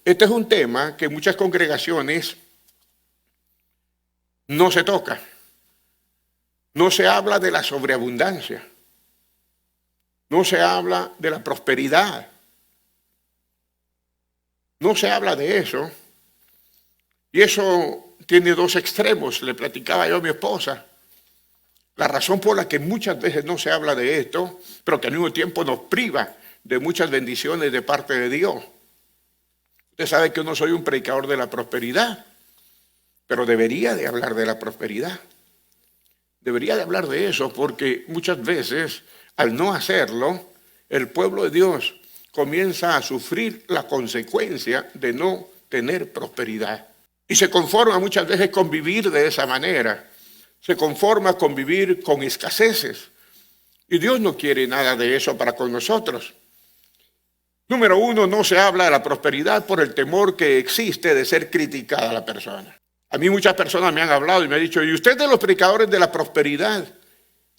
Este es un tema que en muchas congregaciones no se toca. No se habla de la sobreabundancia. No se habla de la prosperidad. No se habla de eso. Y eso tiene dos extremos. Le platicaba yo a mi esposa. La razón por la que muchas veces no se habla de esto, pero que al mismo tiempo nos priva de muchas bendiciones de parte de Dios. Usted sabe que yo no soy un predicador de la prosperidad, pero debería de hablar de la prosperidad. Debería de hablar de eso porque muchas veces, al no hacerlo, el pueblo de Dios comienza a sufrir la consecuencia de no tener prosperidad. Y se conforma muchas veces con vivir de esa manera. Se conforma con vivir con escaseces. Y Dios no quiere nada de eso para con nosotros. Número uno, no se habla de la prosperidad por el temor que existe de ser criticada la persona. A mí muchas personas me han hablado y me han dicho, ¿y usted es de los predicadores de la prosperidad?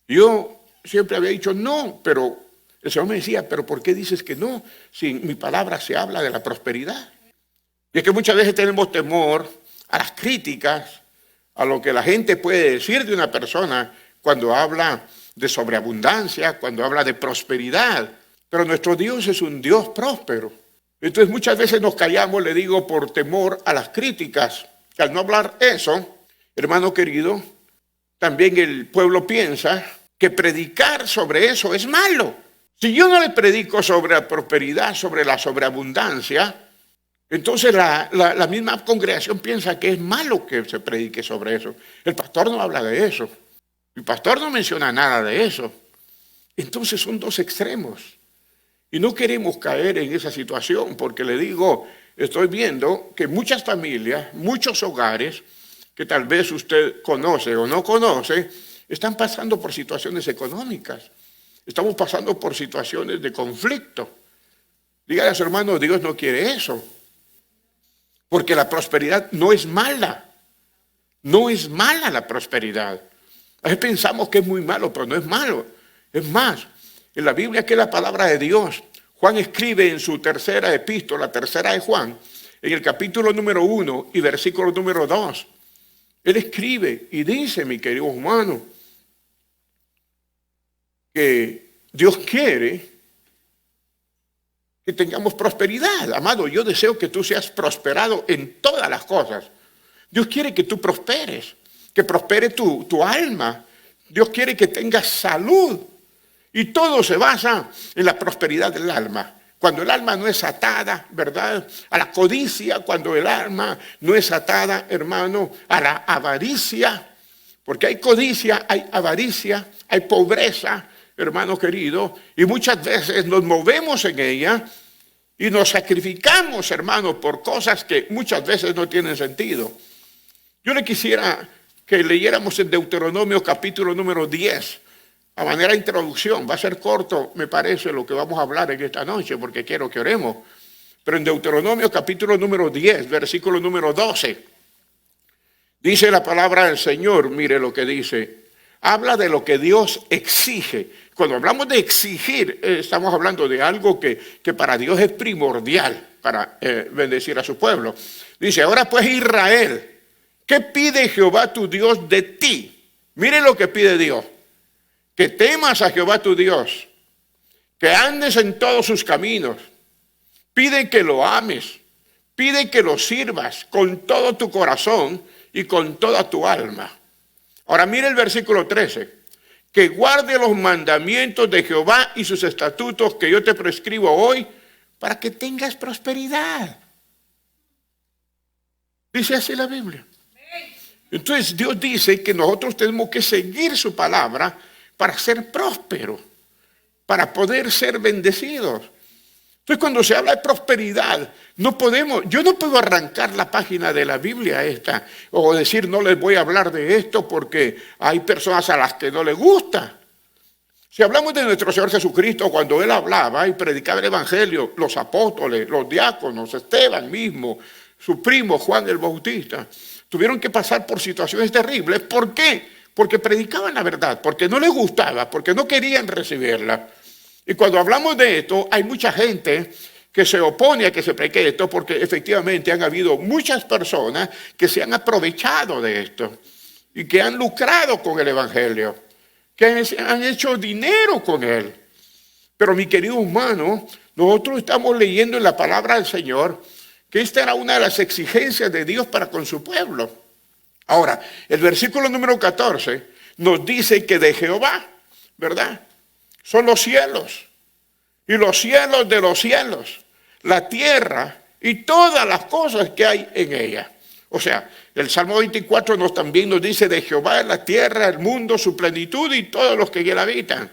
Yo siempre había dicho no, pero el Señor me decía, ¿pero por qué dices que no? Si en mi palabra se habla de la prosperidad. Y es que muchas veces tenemos temor a las críticas, a lo que la gente puede decir de una persona cuando habla de sobreabundancia, cuando habla de prosperidad. Pero nuestro Dios es un Dios próspero. Entonces muchas veces nos callamos, le digo, por temor a las críticas. Que al no hablar eso, hermano querido, también el pueblo piensa que predicar sobre eso es malo. Si yo no le predico sobre la prosperidad, sobre la sobreabundancia, entonces la misma congregación piensa que es malo que se predique sobre eso. El pastor no habla de eso. El pastor no menciona nada de eso. Entonces son dos extremos. Y no queremos caer en esa situación porque le digo, estoy viendo que muchas familias, muchos hogares, que tal vez usted conoce o no conoce, están pasando por situaciones económicas. Estamos pasando por situaciones de conflicto. Dígale a su hermano, Dios no quiere eso. Porque la prosperidad no es mala. No es mala la prosperidad. A veces pensamos que es muy malo, pero no es malo. Es más, en la Biblia, que es la palabra de Dios, Juan escribe en su tercera epístola, la tercera de Juan, en el capítulo número 1 y versículo número 2. Él escribe y dice, mi querido hermano, que Dios quiere que tengamos prosperidad. Amado, yo deseo que tú seas prosperado en todas las cosas. Dios quiere que tú prosperes, que prospere tu alma. Dios quiere que tengas salud. Y todo se basa en la prosperidad del alma. Cuando el alma no es atada, ¿verdad?, a la codicia, cuando el alma no es atada, hermano, a la avaricia, porque hay codicia, hay avaricia, hay pobreza, hermano querido, y muchas veces nos movemos en ella y nos sacrificamos, hermano, por cosas que muchas veces no tienen sentido. Yo le quisiera que leyéramos en Deuteronomio capítulo número 10, a manera de introducción. Va a ser corto, me parece, lo que vamos a hablar en esta noche, porque quiero que oremos. Pero en Deuteronomio capítulo número 10, versículo número 12, dice la palabra del Señor, mire lo que dice. Habla de lo que Dios exige. Cuando hablamos de exigir, estamos hablando de algo que para Dios es primordial para bendecir a su pueblo. Dice, ahora pues Israel, ¿qué pide Jehová tu Dios de ti? Mire lo que pide Dios. Que temas a Jehová tu Dios, que andes en todos sus caminos. Pide que lo ames, pide que lo sirvas con todo tu corazón y con toda tu alma. Ahora mire el versículo 13. Que guarde los mandamientos de Jehová y sus estatutos que yo te prescribo hoy para que tengas prosperidad. Dice así la Biblia. Entonces Dios dice que nosotros tenemos que seguir su palabra para ser prósperos, para poder ser bendecidos. Entonces cuando se habla de prosperidad, yo no puedo arrancar la página de la Biblia esta o decir no les voy a hablar de esto porque hay personas a las que no les gusta. Si hablamos de nuestro Señor Jesucristo, cuando Él hablaba y predicaba el Evangelio, los apóstoles, los diáconos, Esteban mismo, su primo Juan el Bautista, tuvieron que pasar por situaciones terribles. ¿Por qué? Porque predicaban la verdad, porque no les gustaba, porque no querían recibirla. Y cuando hablamos de esto, hay mucha gente que se opone a que se predique esto, porque efectivamente han habido muchas personas que se han aprovechado de esto y que han lucrado con el evangelio, que han hecho dinero con él. Pero mi querido hermano, nosotros estamos leyendo en la palabra del Señor que esta era una de las exigencias de Dios para con su pueblo. Ahora, el versículo número 14 nos dice que de Jehová, ¿verdad?, son los cielos y los cielos de los cielos, la tierra y todas las cosas que hay en ella. O sea, el Salmo 24 también nos dice de Jehová es la tierra, el mundo, su plenitud y todos los que en él habitan.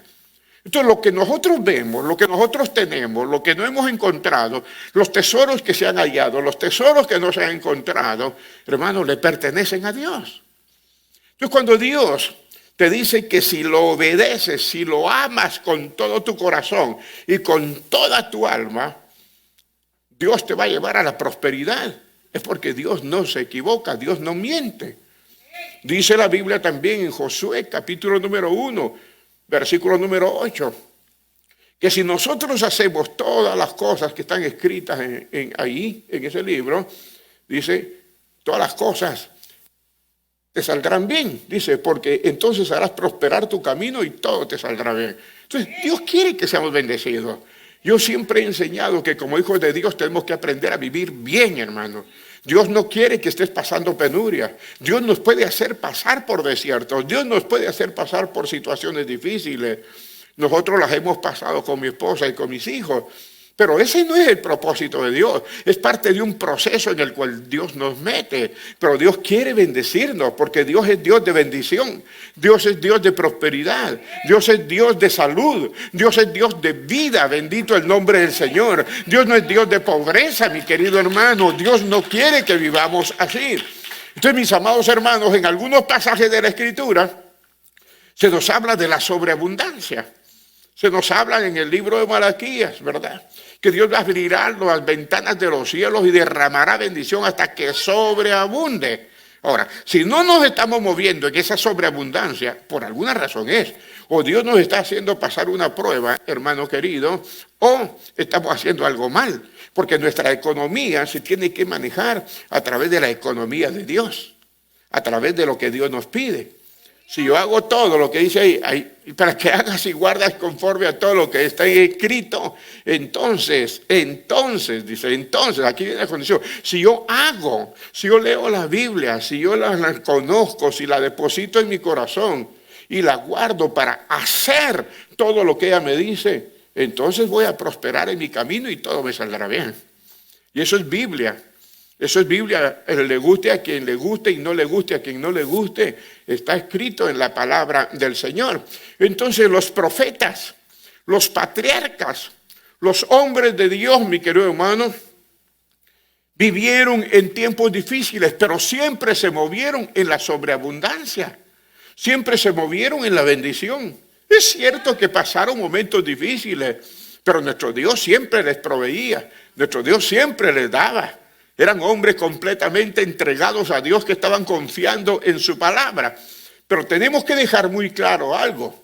Entonces, lo que nosotros vemos, lo que nosotros tenemos, lo que no hemos encontrado, los tesoros que se han hallado, los tesoros que no se han encontrado, hermanos, le pertenecen a Dios. Entonces, cuando Dios te dice que si lo obedeces, si lo amas con todo tu corazón y con toda tu alma, Dios te va a llevar a la prosperidad. Es porque Dios no se equivoca, Dios no miente. Dice la Biblia también en Josué, capítulo número 1, versículo número 8, que si nosotros hacemos todas las cosas que están escritas ahí, en ese libro, dice, todas las cosas te saldrán bien, dice, porque entonces harás prosperar tu camino y todo te saldrá bien. Entonces, Dios quiere que seamos bendecidos. Yo siempre he enseñado que como hijos de Dios tenemos que aprender a vivir bien, hermano. Dios no quiere que estés pasando penuria. Dios nos puede hacer pasar por desiertos. Dios nos puede hacer pasar por situaciones difíciles. Nosotros las hemos pasado con mi esposa y con mis hijos. Pero ese no es el propósito de Dios. Es parte de un proceso en el cual Dios nos mete. Pero Dios quiere bendecirnos porque Dios es Dios de bendición. Dios es Dios de prosperidad. Dios es Dios de salud. Dios es Dios de vida. Bendito el nombre del Señor. Dios no es Dios de pobreza, mi querido hermano. Dios no quiere que vivamos así. Entonces, mis amados hermanos, en algunos pasajes de la Escritura se nos habla de la sobreabundancia. Se nos habla en el libro de Malaquías, ¿verdad? Que Dios abrirá las ventanas de los cielos y derramará bendición hasta que sobreabunde. Ahora, si no nos estamos moviendo en esa sobreabundancia, por alguna razón es, o Dios nos está haciendo pasar una prueba, hermano querido, o estamos haciendo algo mal, porque nuestra economía se tiene que manejar a través de la economía de Dios, a través de lo que Dios nos pide. Si yo hago todo lo que dice ahí, para que hagas y guardas conforme a todo lo que está escrito, entonces, aquí viene la condición. Si yo leo la Biblia, si yo la conozco, si la deposito en mi corazón y la guardo para hacer todo lo que ella me dice, entonces voy a prosperar en mi camino y todo me saldrá bien. Y eso es Biblia. Eso es Biblia, le guste a quien le guste y no le guste a quien no le guste, está escrito en la palabra del Señor. Entonces los profetas, los patriarcas, los hombres de Dios, mi querido hermano, vivieron en tiempos difíciles, pero siempre se movieron en la sobreabundancia, siempre se movieron en la bendición. Es cierto que pasaron momentos difíciles, pero nuestro Dios siempre les proveía, nuestro Dios siempre les daba. Eran hombres completamente entregados a Dios que estaban confiando en su palabra. Pero tenemos que dejar muy claro algo,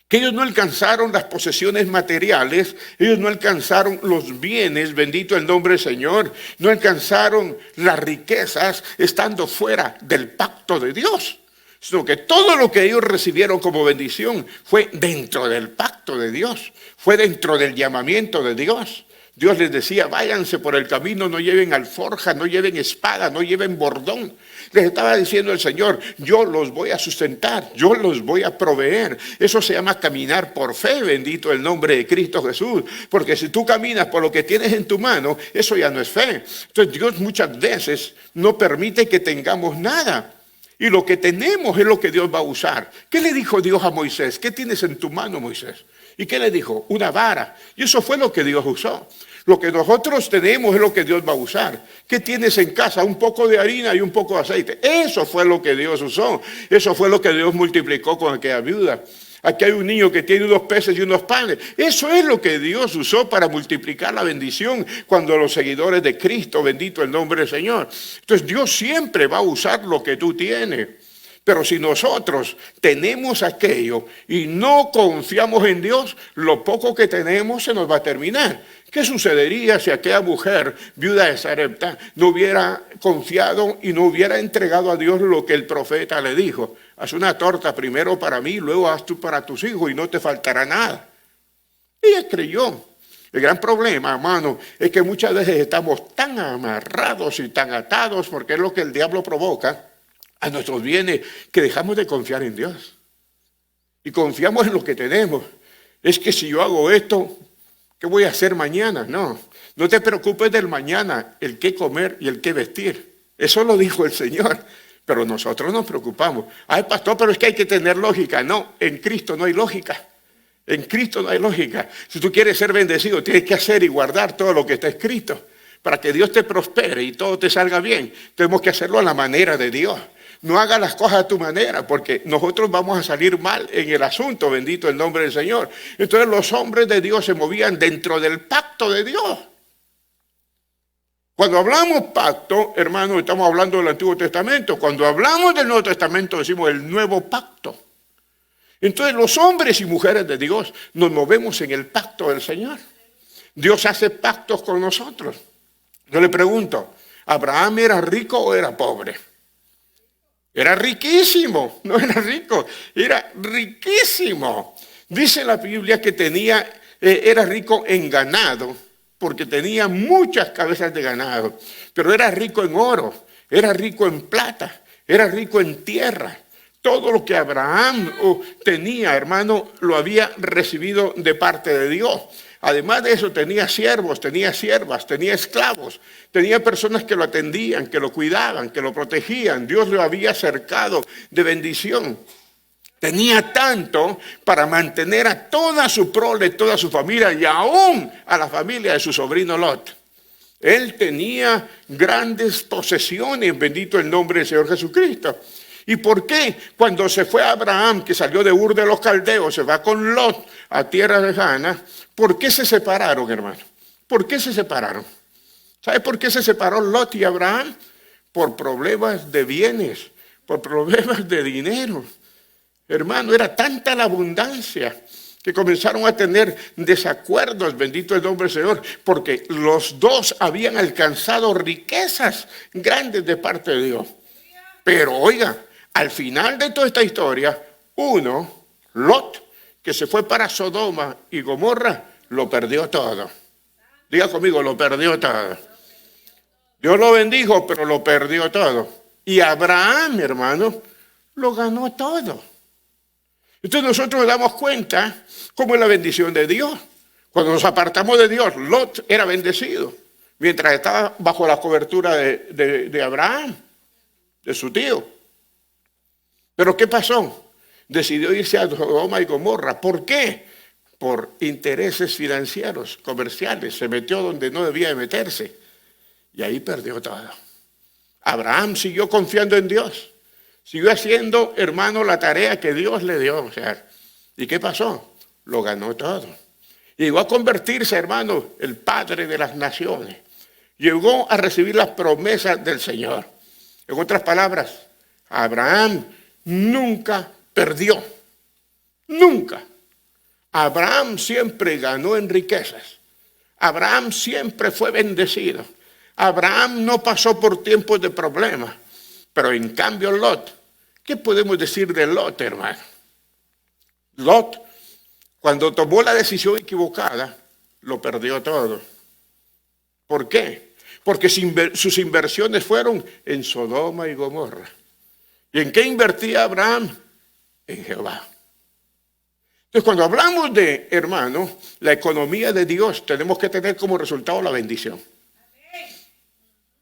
que ellos no alcanzaron las posesiones materiales, ellos no alcanzaron los bienes, bendito el nombre del Señor, no alcanzaron las riquezas estando fuera del pacto de Dios, sino que todo lo que ellos recibieron como bendición fue dentro del pacto de Dios, fue dentro del llamamiento de Dios. Dios les decía, váyanse por el camino, no lleven alforja, no lleven espada, no lleven bordón. Les estaba diciendo el Señor, yo los voy a sustentar, yo los voy a proveer. Eso se llama caminar por fe, bendito el nombre de Cristo Jesús. Porque si tú caminas por lo que tienes en tu mano, eso ya no es fe. Entonces Dios muchas veces no permite que tengamos nada. Y lo que tenemos es lo que Dios va a usar. ¿Qué le dijo Dios a Moisés? ¿Qué tienes en tu mano, Moisés? ¿Y qué le dijo? Una vara. Y eso fue lo que Dios usó. Lo que nosotros tenemos es lo que Dios va a usar. ¿Qué tienes en casa? Un poco de harina y un poco de aceite. Eso fue lo que Dios usó. Eso fue lo que Dios multiplicó con aquella viuda. Aquí hay un niño que tiene 2 peces y unos panes. Eso es lo que Dios usó para multiplicar la bendición cuando los seguidores de Cristo, bendito el nombre del Señor. Entonces Dios siempre va a usar lo que tú tienes. Pero si nosotros tenemos aquello y no confiamos en Dios, lo poco que tenemos se nos va a terminar. ¿Qué sucedería si aquella mujer, viuda de Sarepta, no hubiera confiado y no hubiera entregado a Dios lo que el profeta le dijo? Haz una torta primero para mí, luego haz tú para tus hijos y no te faltará nada. Ella creyó. El gran problema, hermano, es que muchas veces estamos tan amarrados y tan atados, porque es lo que el diablo provoca a nuestros bienes, que dejamos de confiar en Dios. Y confiamos en lo que tenemos. Es que si yo hago esto, ¿qué voy a hacer mañana? No, no te preocupes del mañana, el qué comer y el qué vestir. Eso lo dijo el Señor, pero nosotros nos preocupamos. Ay, pastor, pero es que hay que tener lógica. No, en Cristo no hay lógica. En Cristo no hay lógica. Si tú quieres ser bendecido, tienes que hacer y guardar todo lo que está escrito para que Dios te prospere y todo te salga bien. Tenemos que hacerlo a la manera de Dios. No hagas las cosas a tu manera, porque nosotros vamos a salir mal en el asunto, bendito el nombre del Señor. Entonces los hombres de Dios se movían dentro del pacto de Dios. Cuando hablamos pacto, hermano, estamos hablando del Antiguo Testamento. Cuando hablamos del Nuevo Testamento, decimos el nuevo pacto. Entonces los hombres y mujeres de Dios nos movemos en el pacto del Señor. Dios hace pactos con nosotros. Yo le pregunto, ¿Abraham era rico o era pobre? Era riquísimo, no era rico, era riquísimo. Dice la Biblia que era rico en ganado, porque tenía muchas cabezas de ganado, pero era rico en oro, era rico en plata, era rico en tierra. Todo lo que Abraham tenía, hermano, lo había recibido de parte de Dios. Además de eso, tenía siervos, tenía siervas, tenía esclavos, tenía personas que lo atendían, que lo cuidaban, que lo protegían. Dios lo había cercado de bendición. Tenía tanto para mantener a toda su prole, toda su familia y aún a la familia de su sobrino Lot. Él tenía grandes posesiones, bendito el nombre del Señor Jesucristo. ¿Y por qué cuando se fue Abraham, que salió de Ur de los Caldeos, se va con Lot a tierra lejana? ¿Por qué se separaron, hermano? ¿Por qué se separaron? ¿Sabe por qué se separó Lot y Abraham? Por problemas de bienes, por problemas de dinero. Hermano, era tanta la abundancia que comenzaron a tener desacuerdos, bendito el nombre del Señor, porque los dos habían alcanzado riquezas grandes de parte de Dios. Pero oiga, al final de toda esta historia, Lot, que se fue para Sodoma y Gomorra, lo perdió todo. Diga conmigo, lo perdió todo. Dios lo bendijo, pero lo perdió todo. Y Abraham, hermano, lo ganó todo. Entonces nosotros nos damos cuenta cómo es la bendición de Dios. Cuando nos apartamos de Dios, Lot era bendecido, mientras estaba bajo la cobertura de Abraham, de su tío. Pero ¿qué pasó? Decidió irse a Sodoma y Gomorra. ¿Por qué? Por intereses financieros, comerciales. Se metió donde no debía de meterse. Y ahí perdió todo. Abraham siguió confiando en Dios. Siguió haciendo, hermano, la tarea que Dios le dio. O sea, ¿y qué pasó? Lo ganó todo. Llegó a convertirse, hermano, el padre de las naciones. Llegó a recibir las promesas del Señor. En otras palabras, Abraham nunca perdió. Nunca. Abraham siempre ganó en riquezas. Abraham siempre fue bendecido. Abraham no pasó por tiempos de problemas. Pero en cambio Lot, ¿qué podemos decir de Lot, hermano? Lot, cuando tomó la decisión equivocada, lo perdió todo. ¿Por qué? Porque sus inversiones fueron en Sodoma y Gomorra. ¿Y en qué invertía Abraham? En Jehová. Entonces, cuando hablamos de, hermano, la economía de Dios, tenemos que tener como resultado la bendición.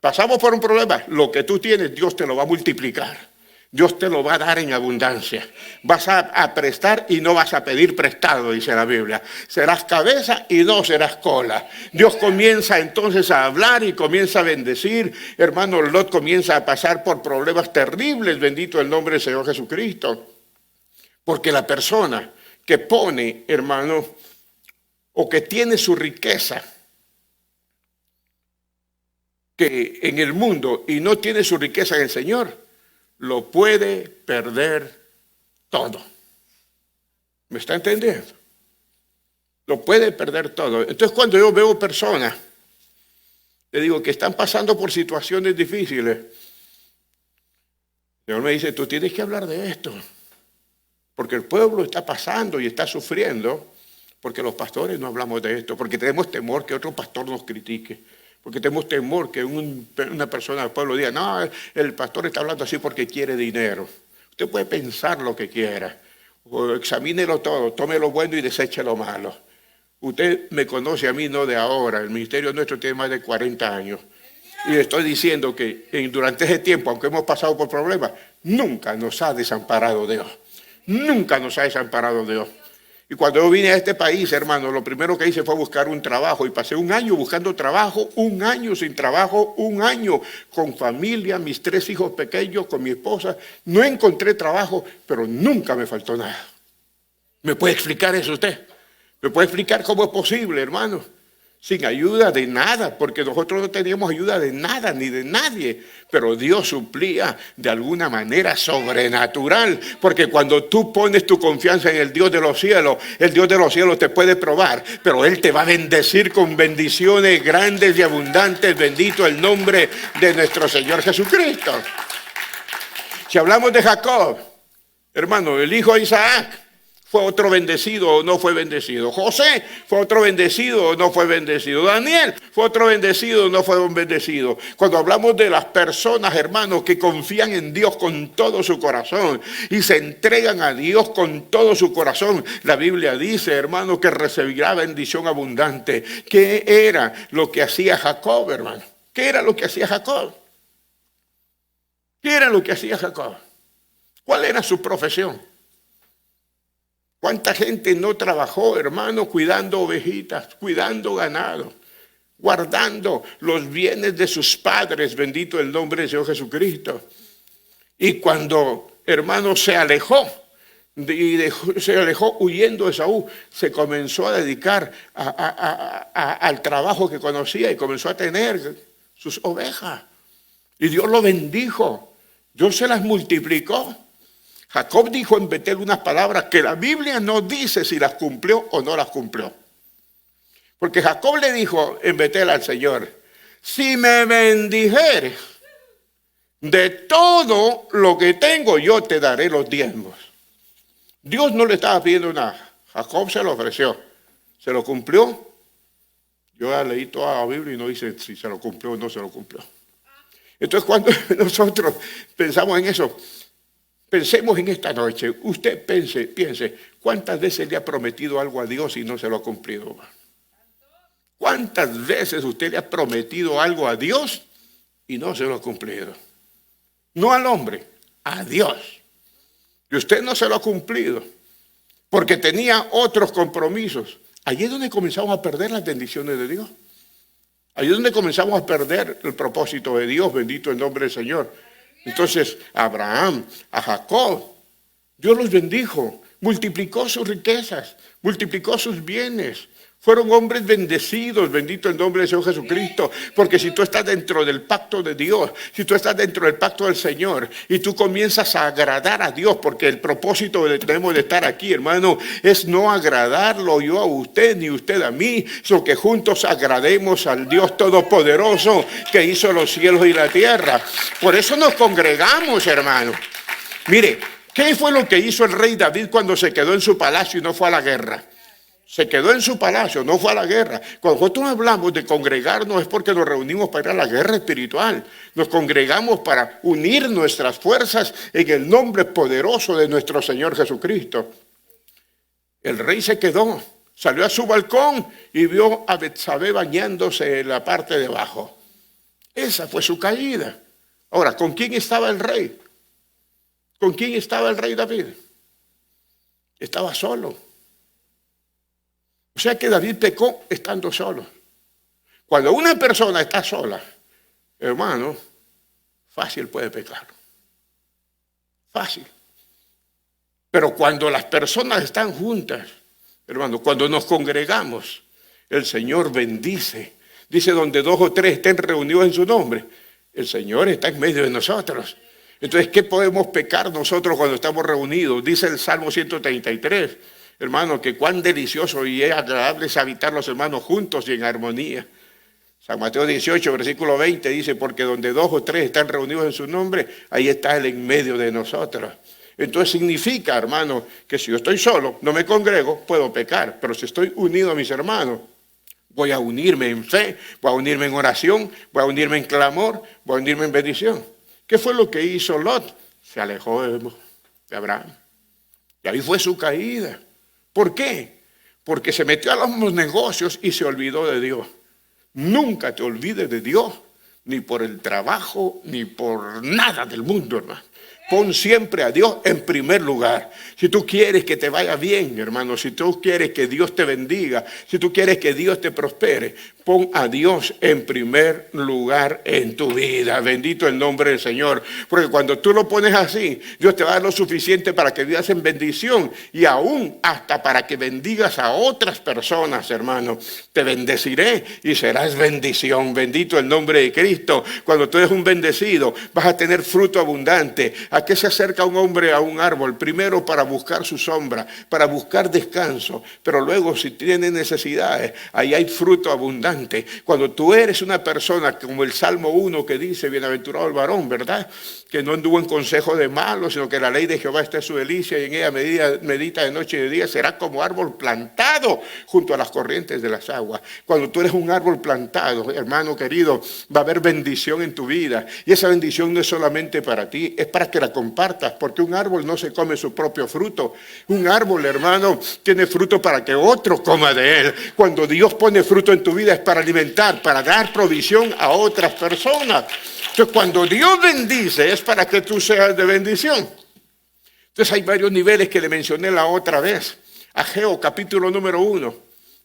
Pasamos por un problema, lo que tú tienes, Dios te lo va a multiplicar. Dios te lo va a dar en abundancia. Vas a prestar y no vas a pedir prestado, dice la Biblia. Serás cabeza y no serás cola. Dios comienza entonces a hablar y comienza a bendecir. Hermano, Lot comienza a pasar por problemas terribles, bendito el nombre del Señor Jesucristo. Porque la persona que pone, hermano, o que tiene su riqueza que en el mundo y no tiene su riqueza en el Señor, lo puede perder todo. ¿Me está entendiendo? Lo puede perder todo. Entonces, cuando yo veo personas, le digo que están pasando por situaciones difíciles, el Señor me dice, tú tienes que hablar de esto, porque el pueblo está pasando y está sufriendo, porque los pastores no hablamos de esto, porque tenemos temor que otro pastor nos critique, porque tenemos temor que una persona del pueblo diga, no, el pastor está hablando así porque quiere dinero. Usted puede pensar lo que quiera, o examínelo todo, tome lo bueno y deseche lo malo. Usted me conoce a mí no de ahora, el ministerio nuestro tiene más de 40 años. Y le estoy diciendo que durante ese tiempo, aunque hemos pasado por problemas, nunca nos ha desamparado Dios. Nunca nos ha desamparado Dios. Y cuando yo vine a este país, hermano, lo primero que hice fue buscar un trabajo. Y pasé un año buscando trabajo, un año sin trabajo, un año con familia, mis 3 hijos pequeños, con mi esposa. No encontré trabajo, pero nunca me faltó nada. ¿Me puede explicar eso usted? ¿Me puede explicar cómo es posible, hermano? Sin ayuda de nada, porque nosotros no teníamos ayuda de nada ni de nadie, pero Dios suplía de alguna manera sobrenatural, porque cuando tú pones tu confianza en el Dios de los cielos te puede probar, pero Él te va a bendecir con bendiciones grandes y abundantes. Bendito el nombre de nuestro Señor Jesucristo. Si hablamos de Jacob, hermano, el hijo de Isaac, ¿fue otro bendecido o no fue bendecido? José fue otro bendecido o no fue bendecido. Daniel fue otro bendecido o no fue un bendecido. Cuando hablamos de las personas, hermanos, que confían en Dios con todo su corazón y se entregan a Dios con todo su corazón, la Biblia dice, hermano, que recibirá bendición abundante. ¿Qué era lo que hacía Jacob, hermano? ¿Qué era lo que hacía Jacob? ¿Qué era lo que hacía Jacob? ¿Cuál era su profesión? ¿Cuánta gente no trabajó, hermano, cuidando ovejitas, cuidando ganado, guardando los bienes de sus padres? Bendito el nombre del Señor Jesucristo. Y cuando, hermano, se alejó huyendo de Saúl, se comenzó a dedicar al trabajo que conocía y comenzó a tener sus ovejas. Y Dios lo bendijo, Dios se las multiplicó. Jacob dijo en Betel unas palabras que la Biblia no dice si las cumplió o no las cumplió. Porque Jacob le dijo en Betel al Señor, si me bendijeres de todo lo que tengo, yo te daré los diezmos. Dios no le estaba pidiendo nada. Jacob se lo ofreció. ¿Se lo cumplió? Yo ya leí toda la Biblia y no dice si se lo cumplió o no se lo cumplió. Entonces cuando nosotros pensamos en eso, pensemos en esta noche, usted piense, ¿cuántas veces le ha prometido algo a Dios y no se lo ha cumplido? ¿Cuántas veces usted le ha prometido algo a Dios y no se lo ha cumplido? No al hombre, a Dios. Y usted no se lo ha cumplido porque tenía otros compromisos. Allí es donde comenzamos a perder las bendiciones de Dios. Allí es donde comenzamos a perder el propósito de Dios, bendito el nombre del Señor. Entonces, a Abraham, a Jacob, Dios los bendijo, multiplicó sus riquezas, multiplicó sus bienes. Fueron hombres bendecidos, bendito el nombre del Señor Jesucristo, porque si tú estás dentro del pacto de Dios, si tú estás dentro del pacto del Señor y tú comienzas a agradar a Dios, porque el propósito que tenemos de estar aquí, hermano, es no agradarlo yo a usted ni usted a mí, sino que juntos agrademos al Dios Todopoderoso que hizo los cielos y la tierra. Por eso nos congregamos, hermano. Mire, ¿qué fue lo que hizo el rey David cuando se quedó en su palacio y no fue a la guerra? Se quedó en su palacio, no fue a la guerra. Cuando nosotros hablamos de congregarnos es porque nos reunimos para ir a la guerra espiritual. Nos congregamos para unir nuestras fuerzas en el nombre poderoso de nuestro Señor Jesucristo. El rey se quedó, salió a su balcón y vio a Betsabé bañándose en la parte de abajo. Esa fue su caída. Ahora, ¿con quién estaba el rey? ¿Con quién estaba el rey David? Estaba solo. O sea que David pecó estando solo. Cuando una persona está sola, hermano, fácil puede pecar. Fácil. Pero cuando las personas están juntas, hermano, cuando nos congregamos, el Señor bendice. Dice, donde 2 o 3 estén reunidos en su nombre, el Señor está en medio de nosotros. Entonces, ¿qué podemos pecar nosotros cuando estamos reunidos? Dice el Salmo 133, hermano, que cuán delicioso y agradable es habitar los hermanos juntos y en armonía. San Mateo 18, versículo 20 dice, porque donde 2 o 3 están reunidos en su nombre, ahí está Él en medio de nosotros. Entonces significa, hermano, que si yo estoy solo, no me congrego, puedo pecar. Pero si estoy unido a mis hermanos, voy a unirme en fe, voy a unirme en oración, voy a unirme en clamor, voy a unirme en bendición. ¿Qué fue lo que hizo Lot? Se alejó de Abraham. Y ahí fue su caída. ¿Por qué? Porque se metió a los negocios y se olvidó de Dios. Nunca te olvides de Dios, ni por el trabajo, ni por nada del mundo, hermano. Pon siempre a Dios en primer lugar. Si tú quieres que te vaya bien, hermano, si tú quieres que Dios te bendiga, si tú quieres que Dios te prospere, pon a Dios en primer lugar en tu vida. Bendito el nombre del Señor. Porque cuando tú lo pones así, Dios te va a dar lo suficiente para que vivas en bendición y aún hasta para que bendigas a otras personas, hermano. Te bendeciré y serás bendición. Bendito el nombre de Cristo. Cuando tú eres un bendecido, vas a tener fruto abundante. ¿A qué se acerca un hombre a un árbol? Primero para buscar su sombra, para buscar descanso, pero luego si tiene necesidades, ahí hay fruto abundante. Cuando tú eres una persona como el Salmo 1 que dice, bienaventurado el varón, ¿verdad? Que no anduvo en consejo de malos, sino que la ley de Jehová está en su delicia y en ella medita de noche y de día, será como árbol plantado junto a las corrientes de las aguas. Cuando tú eres un árbol plantado, hermano querido, va a haber bendición en tu vida. Y esa bendición no es solamente para ti, es para que la compartas, porque un árbol no se come su propio fruto. Un árbol, hermano, tiene fruto para que otro coma de él. Cuando Dios pone fruto en tu vida es para alimentar, para dar provisión a otras personas. Entonces, cuando Dios bendice es para que tú seas de bendición. Entonces, hay varios niveles que le mencioné la otra vez. Ageo, capítulo número 1,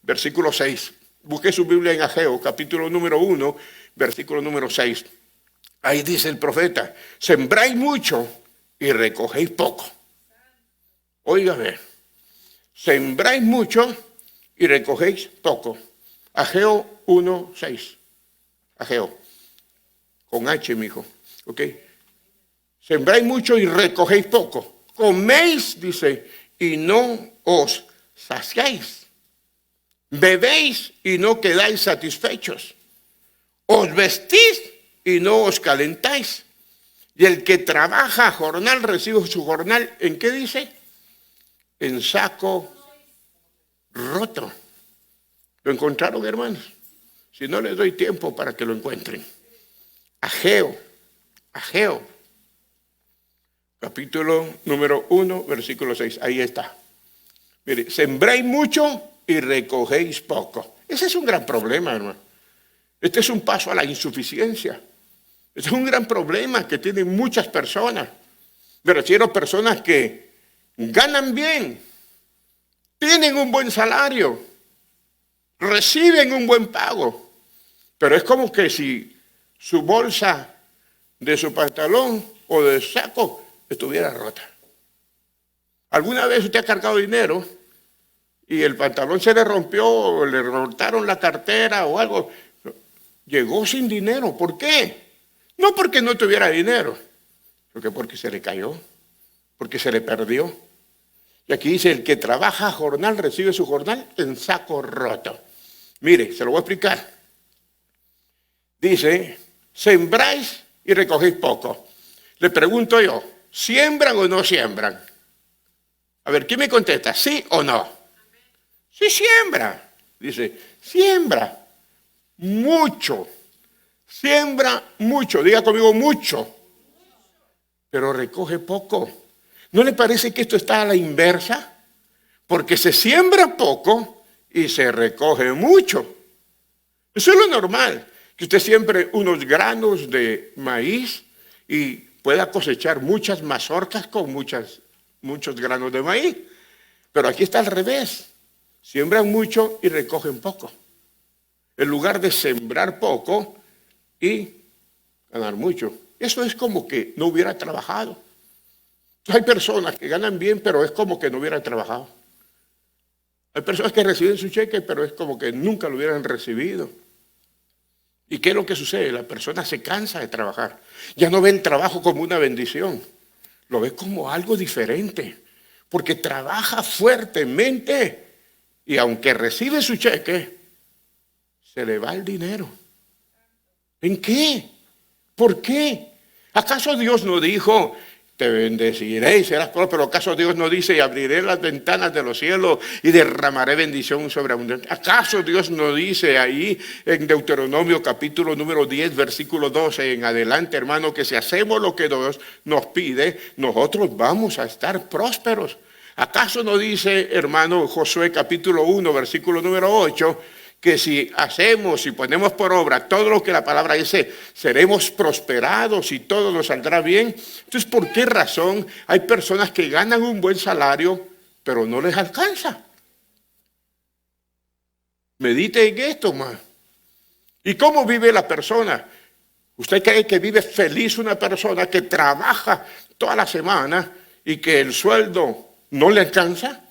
versículo 6. Busqué su Biblia en Ageo, capítulo número 1, versículo número 6. Ahí dice el profeta, sembráis mucho y recogéis poco. Óigame, sembráis mucho y recogéis poco. Ageo 1, 6. Ageo, con H, mijo. ¿Ok? Sembráis mucho y recogéis poco. Coméis, dice, y no os saciáis. Bebéis y no quedáis satisfechos. Os vestís y no os calentáis. Y el que trabaja a jornal recibe su jornal, ¿en qué dice? En saco roto. ¿Lo encontraron, hermanos? Si no, les doy tiempo para que lo encuentren. Ageo, capítulo número 1, versículo 6. Ahí está. Mire, sembráis mucho y recogéis poco. Ese es un gran problema, hermano. Este es un paso a la insuficiencia. Este es un gran problema que tienen muchas personas. Me refiero a personas que ganan bien, tienen un buen salario, reciben un buen pago, pero es como que si su bolsa de su pantalón o de saco estuviera rota. ¿Alguna vez usted ha cargado dinero y el pantalón se le rompió o le rotaron la cartera o algo? Llegó sin dinero. ¿Por qué? No porque no tuviera dinero, porque se le cayó, porque se le perdió. Y aquí dice, el que trabaja a jornal recibe su jornal en saco roto. Mire, se lo voy a explicar. Dice, sembráis y recogéis poco. Le pregunto yo, ¿siembran o no siembran? A ver, ¿quién me contesta? ¿Sí o no? Sí siembra. Dice, siembra mucho. Siembra mucho. Diga conmigo, mucho. Pero recoge poco. ¿No le parece que esto está a la inversa? Porque se siembra poco y se recoge mucho. Eso es lo normal. Que usted siembre unos granos de maíz y pueda cosechar muchas mazorcas con muchos granos de maíz. Pero aquí está al revés. Siembran mucho y recogen poco. En lugar de sembrar poco y ganar mucho. Eso es como que no hubiera trabajado. Entonces hay personas que ganan bien, pero es como que no hubieran trabajado. Hay personas que reciben su cheque, pero es como que nunca lo hubieran recibido. ¿Y qué es lo que sucede? La persona se cansa de trabajar. Ya no ve el trabajo como una bendición, lo ve como algo diferente, porque trabaja fuertemente y aunque recibe su cheque, se le va el dinero. ¿En qué? ¿Por qué? ¿Acaso Dios no dijo, te bendeciré y serás próspero? ¿Acaso Dios no dice, y abriré las ventanas de los cielos y derramaré bendición sobre abundancia? ¿Acaso Dios no dice ahí en Deuteronomio capítulo número 10, versículo 12 en adelante, hermano, que si hacemos lo que Dios nos pide, nosotros vamos a estar prósperos? ¿Acaso no dice, hermano, Josué capítulo 1, versículo número 8, que si hacemos y ponemos por obra todo lo que la palabra dice, seremos prosperados y todo nos saldrá bien? Entonces, ¿por qué razón hay personas que ganan un buen salario, pero no les alcanza? Medite en esto, más. ¿Y cómo vive la persona? ¿Usted cree que vive feliz una persona que trabaja toda la semana y que el sueldo no le alcanza?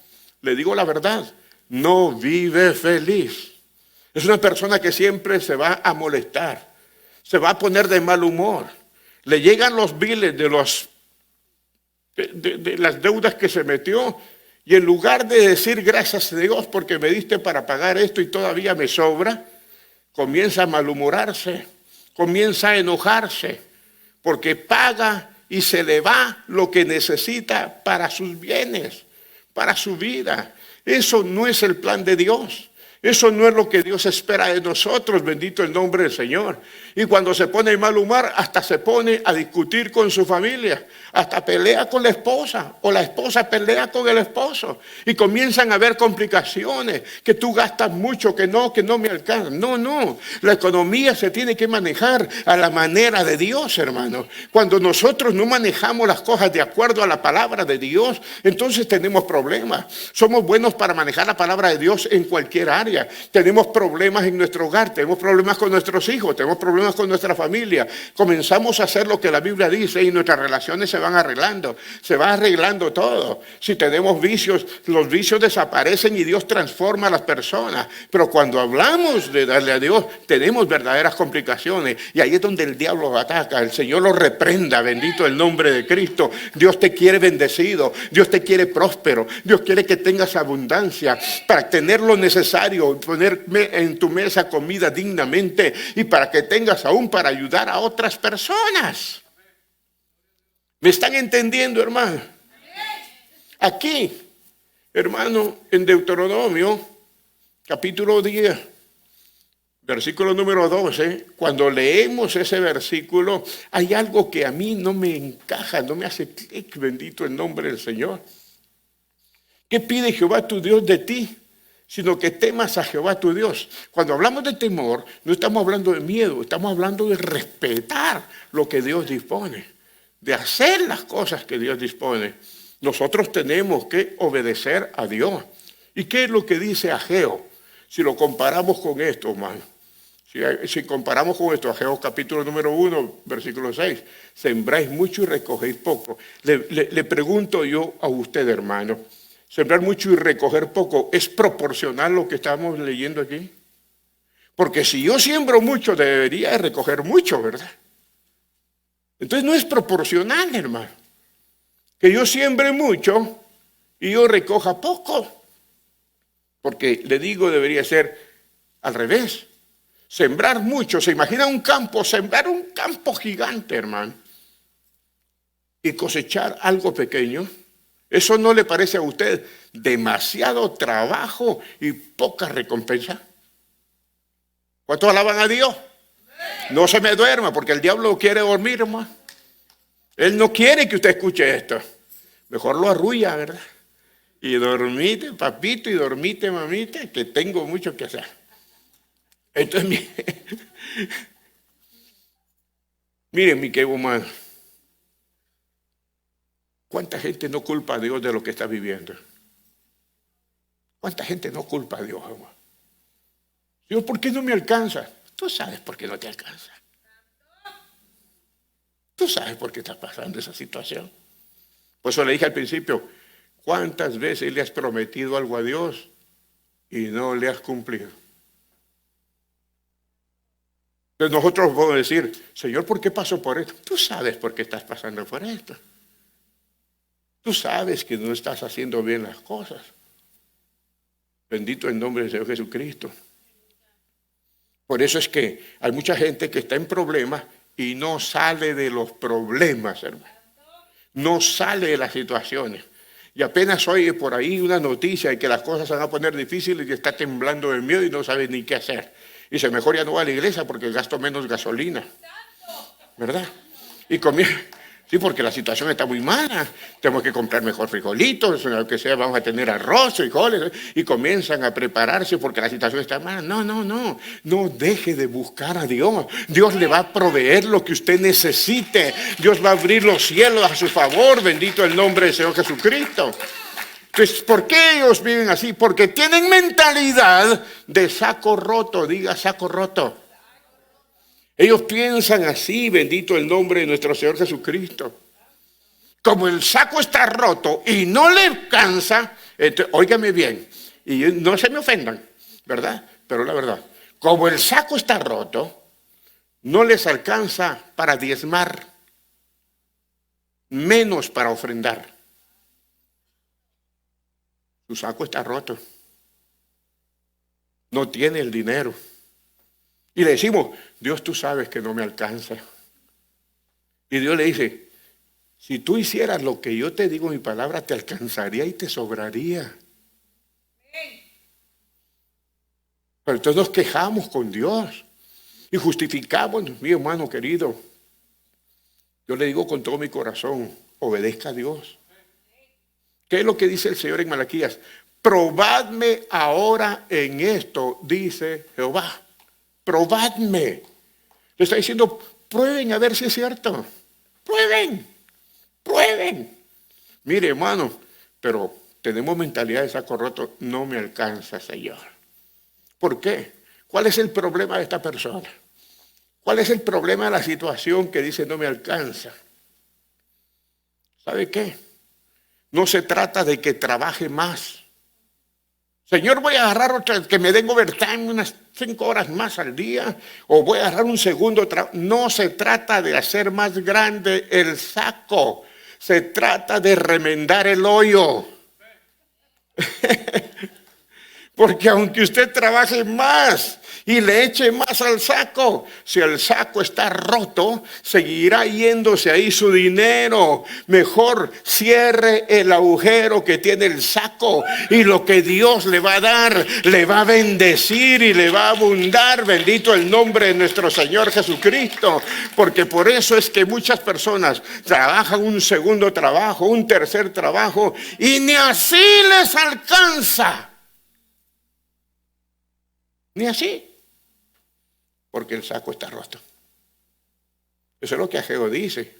Le digo la verdad, no vive feliz. Es una persona que siempre se va a molestar, se va a poner de mal humor. Le llegan los biles de las deudas que se metió y en lugar de decir gracias a Dios porque me diste para pagar esto y todavía me sobra, comienza a malhumorarse, comienza a enojarse porque paga y se le va lo que necesita para sus bienes, para su vida. Eso no es el plan de Dios. Eso no es lo que Dios espera de nosotros, bendito el nombre del Señor. Y cuando se pone en mal humor, hasta se pone a discutir con su familia, hasta pelea con la esposa, o la esposa pelea con el esposo, y comienzan a haber complicaciones, que tú gastas mucho, que no me alcanza. No, la economía se tiene que manejar a la manera de Dios, hermano. Cuando nosotros no manejamos las cosas de acuerdo a la palabra de Dios, entonces tenemos problemas. Somos buenos para manejar la palabra de Dios en cualquier área. Tenemos problemas en nuestro hogar, tenemos problemas con nuestros hijos, tenemos problemas con nuestra familia. Comenzamos a hacer lo que la Biblia dice y nuestras relaciones se van arreglando, se va arreglando todo. Si tenemos vicios, los vicios desaparecen y Dios transforma a las personas. Pero cuando hablamos de darle a Dios, tenemos verdaderas complicaciones y ahí es donde el diablo ataca. El Señor lo reprenda, bendito el nombre de Cristo. Dios te quiere bendecido, Dios te quiere próspero, Dios quiere que tengas abundancia para tener lo necesario, poner en tu mesa comida dignamente y para que tengas aún para ayudar a otras personas. ¿Me están entendiendo, hermano? Aquí, hermano, en Deuteronomio, capítulo 10, versículo número 12, cuando leemos ese versículo, hay algo que a mí no me encaja, no me hace clic, bendito el nombre del Señor. ¿Qué pide Jehová tu Dios de ti? Sino que temas a Jehová tu Dios. Cuando hablamos de temor, no estamos hablando de miedo, estamos hablando de respetar lo que Dios dispone, de hacer las cosas que Dios dispone. Nosotros tenemos que obedecer a Dios. ¿Y qué es lo que dice Ageo? Si lo comparamos con esto, hermano. Si comparamos con esto, Ageo capítulo número 1, versículo 6, sembráis mucho y recogéis poco. Le pregunto yo a usted, hermano, sembrar mucho y recoger poco, ¿es proporcional lo que estamos leyendo aquí? Porque si yo siembro mucho, debería de recoger mucho, ¿verdad? Entonces no es proporcional, hermano. Que yo siembre mucho y yo recoja poco. Porque le digo, debería ser al revés. Sembrar mucho, se imagina un campo, sembrar un campo gigante, hermano. Y cosechar algo pequeño. ¿Eso no le parece a usted demasiado trabajo y poca recompensa? ¿Cuántos alaban a Dios? No se me duerma porque el diablo quiere dormir, hermano. Él no quiere que usted escuche esto. Mejor lo arrulla, ¿verdad? Y dormite, papito, y dormite, mamita, que tengo mucho que hacer. Entonces, miren, mi querido hermano. ¿Cuánta gente no culpa a Dios de lo que está viviendo? ¿Cuánta gente no culpa a Dios, hermano? Dios, ¿por qué no me alcanza? Tú sabes por qué no te alcanza. Tú sabes por qué está pasando esa situación. Por eso le dije al principio, ¿cuántas veces le has prometido algo a Dios y no le has cumplido? Entonces nosotros podemos decir, Señor, ¿por qué paso por esto? Tú sabes por qué estás pasando por esto. Tú sabes que no estás haciendo bien las cosas. Bendito el nombre del Señor Jesucristo. Por eso es que hay mucha gente que está en problemas y no sale de los problemas, hermano. No sale de las situaciones. Y apenas oye por ahí una noticia de que las cosas se van a poner difíciles y está temblando de miedo y no sabe ni qué hacer. Y dice, mejor ya no va a la iglesia porque gasto menos gasolina. ¿Verdad? Y comienza... Sí, porque la situación está muy mala. Tenemos que comprar mejor frijolitos, lo que sea, vamos a tener arroz, frijoles, y comienzan a prepararse porque la situación está mala. No deje de buscar a Dios. Dios le va a proveer lo que usted necesite. Dios va a abrir los cielos a su favor. Bendito el nombre del Señor Jesucristo. Entonces, ¿por qué ellos viven así? Porque tienen mentalidad de saco roto. Diga saco roto. Ellos piensan así, bendito el nombre de nuestro Señor Jesucristo. Como el saco está roto y no le alcanza, óigame bien, y no se me ofendan, ¿verdad? Pero la verdad, como el saco está roto, no les alcanza para diezmar, menos para ofrendar. Su saco está roto. No tiene el dinero. Y le decimos, Dios, tú sabes que no me alcanza. Y Dios le dice, si tú hicieras lo que yo te digo en mi palabra, te alcanzaría y te sobraría. Pero entonces nos quejamos con Dios y justificamos, mi hermano querido. Yo le digo con todo mi corazón, obedezca a Dios. ¿Qué es lo que dice el Señor en Malaquías? Probadme ahora en esto, dice Jehová. Probadme. Le está diciendo, prueben a ver si es cierto. Prueben. Mire, hermano, pero tenemos mentalidad de saco roto. No me alcanza, Señor. ¿Por qué? ¿Cuál es el problema de esta persona? ¿Cuál es el problema de la situación que dice no me alcanza? ¿Sabe qué? No se trata de que trabaje más. Señor, voy a agarrar otra, que me den overtime unas 5 horas más al día, o voy a agarrar un segundo trabajo. No se trata de hacer más grande el saco, se trata de remendar el hoyo. Porque aunque usted trabaje más y le eche más al saco, si el saco está roto, seguirá yéndose ahí su dinero. Mejor cierre el agujero que tiene el saco y lo que Dios le va a dar, le va a bendecir y le va a abundar. Bendito el nombre de nuestro Señor Jesucristo. Porque por eso es que muchas personas trabajan un segundo trabajo, un tercer trabajo y ni así les alcanza. Ni así. Porque el saco está roto. Eso es lo que Ageo dice.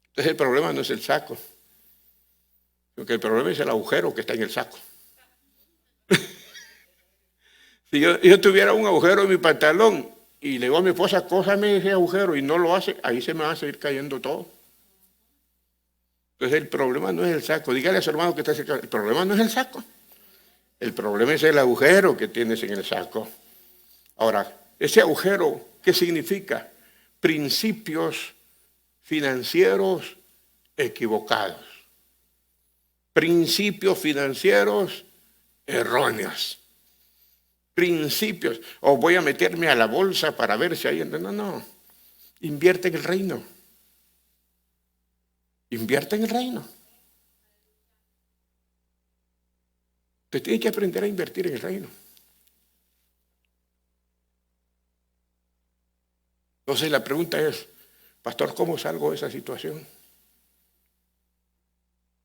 Entonces el problema no es el saco, sino que el problema es el agujero que está en el saco. Si yo tuviera un agujero en mi pantalón y le digo a mi esposa, cósame ese agujero y no lo hace, ahí se me va a seguir cayendo todo. Entonces el problema no es el saco. Dígale a su hermano que está cerca, el problema no es el saco. El problema es el agujero que tienes en el saco. Ahora, ese agujero, ¿qué significa? Principios financieros equivocados. Principios financieros erróneos. Principios. O voy a meterme a la bolsa para ver si hay... No. Invierte en el reino. Invierte en el reino. Usted tiene que aprender a invertir en el reino. Entonces la pregunta es, pastor, ¿cómo salgo de esa situación?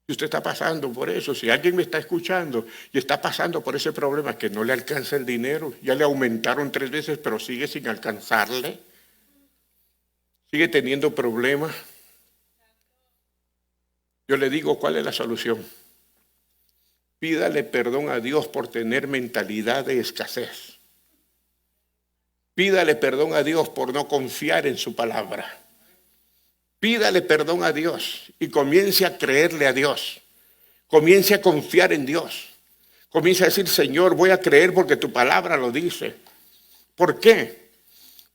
Si usted está pasando por eso, si alguien me está escuchando y está pasando por ese problema que no le alcanza el dinero, ya le aumentaron 3 veces, pero sigue sin alcanzarle, sigue teniendo problemas, yo le digo, ¿cuál es la solución? Pídale perdón a Dios por tener mentalidad de escasez. Pídale perdón a Dios por no confiar en su palabra. Pídale perdón a Dios y comience a creerle a Dios. Comience a confiar en Dios. Comience a decir, Señor, voy a creer porque tu palabra lo dice. ¿Por qué?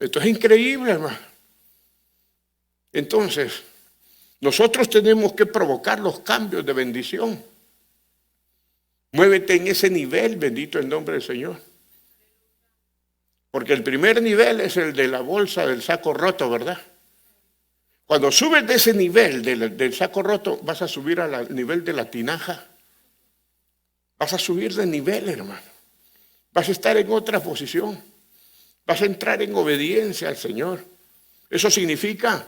Esto es increíble, hermano. Entonces, nosotros tenemos que provocar los cambios de bendición. Muévete en ese nivel, bendito el nombre del Señor. Porque el primer nivel es el de la bolsa del saco roto, ¿verdad? Cuando subes de ese nivel del saco roto, vas a subir al nivel de la tinaja. Vas a subir de nivel, hermano. Vas a estar en otra posición. Vas a entrar en obediencia al Señor. Eso significa,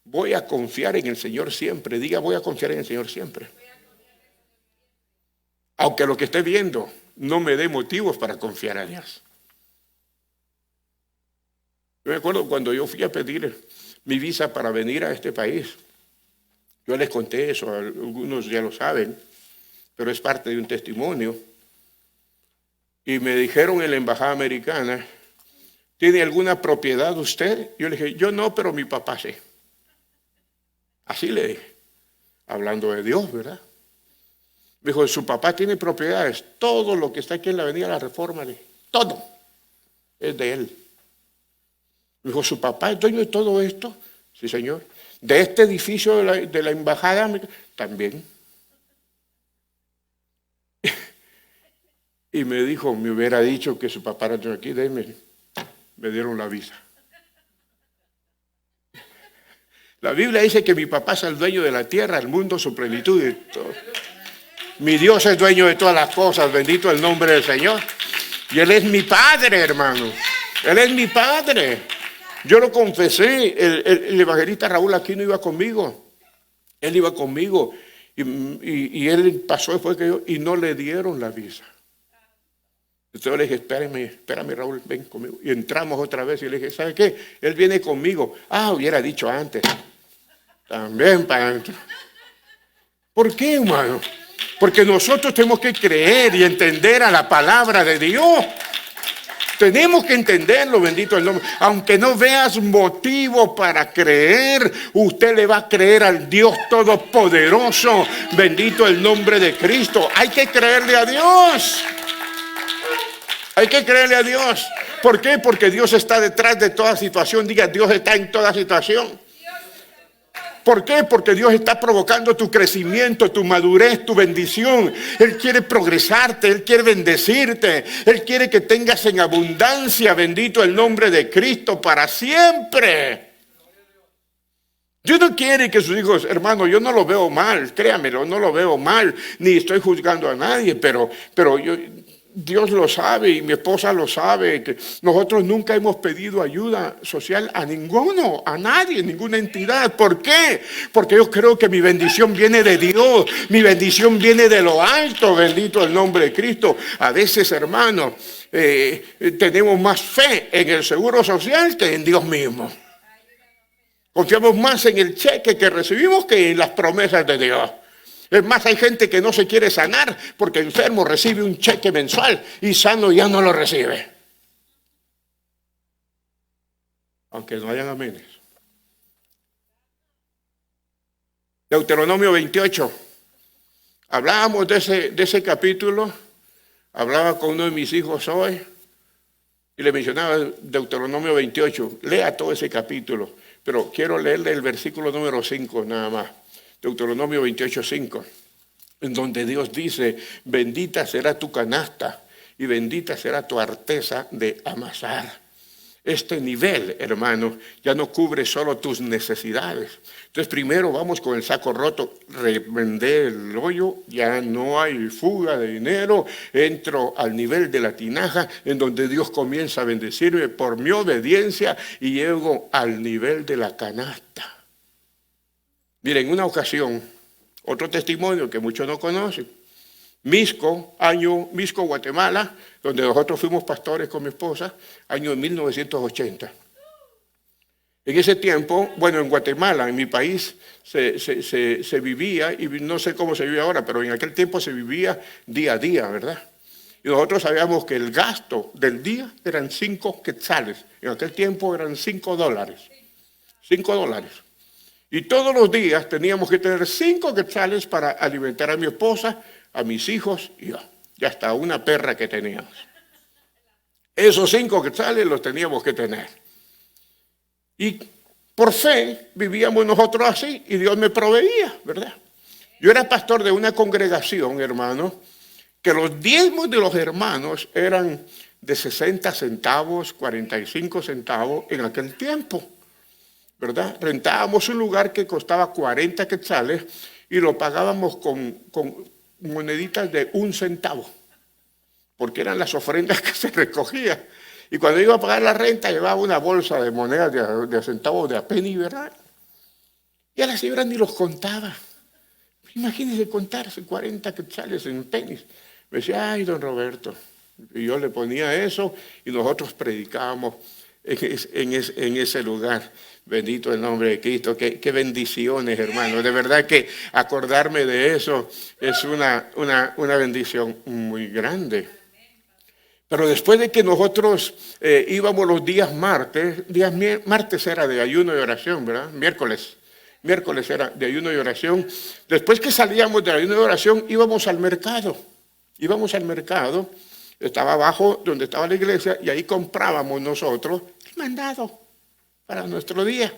voy a confiar en el Señor siempre. Diga, voy a confiar en el Señor siempre. Aunque lo que esté viendo no me dé motivos para confiar a Dios. Yo me acuerdo cuando yo fui a pedir mi visa para venir a este país. Yo les conté eso, algunos ya lo saben, pero es parte de un testimonio. Y me dijeron en la embajada americana, ¿tiene alguna propiedad usted? Yo le dije, yo no, pero mi papá sí. Así le dije, hablando de Dios, ¿verdad? Me dijo, su papá tiene propiedades, todo lo que está aquí en la avenida La Reforma, todo es de él. Me dijo, ¿su papá es dueño de todo esto? Sí, señor. ¿De este edificio de la embajada? También. Y me dijo, me hubiera dicho que su papá era de aquí, me dieron la visa. La Biblia dice que mi papá es el dueño de la tierra, el mundo, su plenitud y todo. Mi Dios es dueño de todas las cosas, bendito el nombre del Señor. Y Él es mi Padre, hermano. Él es mi Padre. Yo lo confesé, el evangelista Raúl Aquino iba conmigo. Él iba conmigo y él pasó después que yo y no le dieron la visa. Entonces yo le dije, espérame Raúl, ven conmigo. Y entramos otra vez y le dije, ¿sabe qué? Él viene conmigo. Hubiera dicho antes. También para... ¿Por qué, hermano? Porque nosotros tenemos que creer y entender a la palabra de Dios. Tenemos que entenderlo, bendito el nombre. Aunque no veas motivo para creer, usted le va a creer al Dios Todopoderoso. Bendito el nombre de Cristo. Hay que creerle a Dios. Hay que creerle a Dios. ¿Por qué? Porque Dios está detrás de toda situación. Diga, Dios está en toda situación. ¿Por qué? Porque Dios está provocando tu crecimiento, tu madurez, tu bendición. Él quiere progresarte, Él quiere bendecirte. Él quiere que tengas en abundancia, bendito el nombre de Cristo, para siempre. Dios no quiere que sus hijos, hermano, yo no lo veo mal, créamelo, no lo veo mal, ni estoy juzgando a nadie, pero Dios lo sabe y mi esposa lo sabe, que nosotros nunca hemos pedido ayuda social a ninguno, a nadie, ninguna entidad. ¿Por qué? Porque yo creo que mi bendición viene de Dios, mi bendición viene de lo alto, bendito el nombre de Cristo. A veces, hermano, tenemos más fe en el seguro social que en Dios mismo. Confiamos más en el cheque que recibimos que en las promesas de Dios. Es más, hay gente que no se quiere sanar porque enfermo recibe un cheque mensual y sano ya no lo recibe. Aunque no hayan amenes. Deuteronomio 28. Hablábamos de ese capítulo. Hablaba con uno de mis hijos hoy y le mencionaba Deuteronomio 28. Lea todo ese capítulo, pero quiero leerle el versículo número 5 nada más. Deuteronomio 28:5, en donde Dios dice, bendita será tu canasta y bendita será tu arteza de amasar. Este nivel, hermano, ya no cubre solo tus necesidades. Entonces primero vamos con el saco roto, revendé el hoyo, ya no hay fuga de dinero, entro al nivel de la tinaja, en donde Dios comienza a bendecirme por mi obediencia y llego al nivel de la canasta. Miren, en una ocasión, otro testimonio que muchos no conocen, Misco, Guatemala, donde nosotros fuimos pastores con mi esposa, año 1980. En ese tiempo, bueno, en Guatemala, en mi país, se vivía, y no sé cómo se vive ahora, pero en aquel tiempo se vivía día a día, ¿verdad? Y nosotros sabíamos que el gasto del día eran 5 quetzales. En aquel tiempo eran $5. $5. Y todos los días teníamos que tener 5 quetzales para alimentar a mi esposa, a mis hijos y yo. Y hasta una perra que teníamos. Esos 5 quetzales los teníamos que tener. Y por fe vivíamos nosotros así y Dios me proveía, ¿verdad? Yo era pastor de una congregación, hermano, que los diezmos de los hermanos eran de 60 centavos, 45 centavos en aquel tiempo, ¿verdad? Rentábamos un lugar que costaba 40 quetzales y lo pagábamos con moneditas de 1 centavo, porque eran las ofrendas que se recogían. Y cuando iba a pagar la renta, llevaba una bolsa de monedas de centavos de a penny, ¿verdad? Y a la señora ni los contaba. Imagínense contarse 40 quetzales en pennies. Me decía, ay, don Roberto. Y yo le ponía eso y nosotros predicábamos en ese lugar. Bendito el nombre de Cristo. Qué bendiciones, hermano. De verdad que acordarme de eso es una bendición muy grande. Pero después de que nosotros íbamos los días martes era de ayuno y oración, ¿verdad? Miércoles era de ayuno y oración. Después que salíamos de ayuno y oración, íbamos al mercado. Estaba abajo donde estaba la iglesia y ahí comprábamos nosotros el mandado para nuestro día.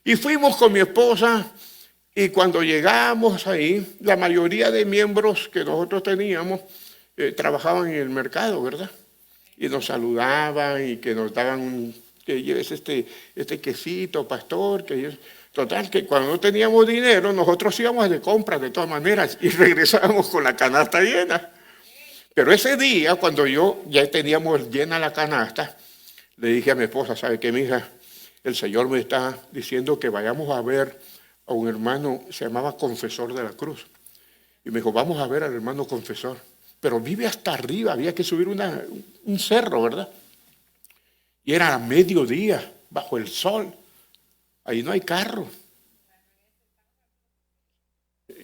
Y fuimos con mi esposa y cuando llegamos ahí, la mayoría de miembros que nosotros teníamos trabajaban en el mercado, ¿verdad? Y nos saludaban y que nos daban, que lleves este quesito, pastor, Total, que cuando no teníamos dinero, nosotros íbamos de compras de todas maneras y regresábamos con la canasta llena. Pero ese día, cuando ya teníamos llena la canasta, le dije a mi esposa, ¿sabe qué, mija? El Señor me está diciendo que vayamos a ver a un hermano, se llamaba Confesor de la Cruz. Y me dijo, vamos a ver al hermano Confesor. Pero vive hasta arriba, había que subir un cerro, ¿verdad? Y era a mediodía, bajo el sol. Ahí no hay carro.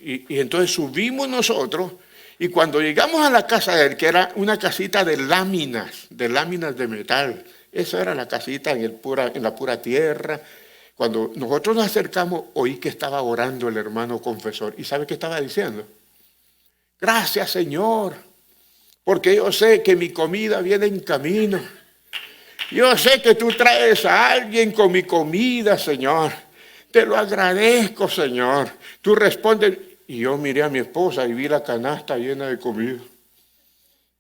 Y entonces subimos nosotros y cuando llegamos a la casa de él, que era una casita de láminas de metal, esa era la casita en la pura tierra. Cuando nosotros nos acercamos, oí que estaba orando el hermano Confesor. ¿Y sabe qué estaba diciendo? Gracias, Señor, porque yo sé que mi comida viene en camino. Yo sé que tú traes a alguien con mi comida, Señor. Te lo agradezco, Señor. Tú respondes. Y yo miré a mi esposa y vi la canasta llena de comida.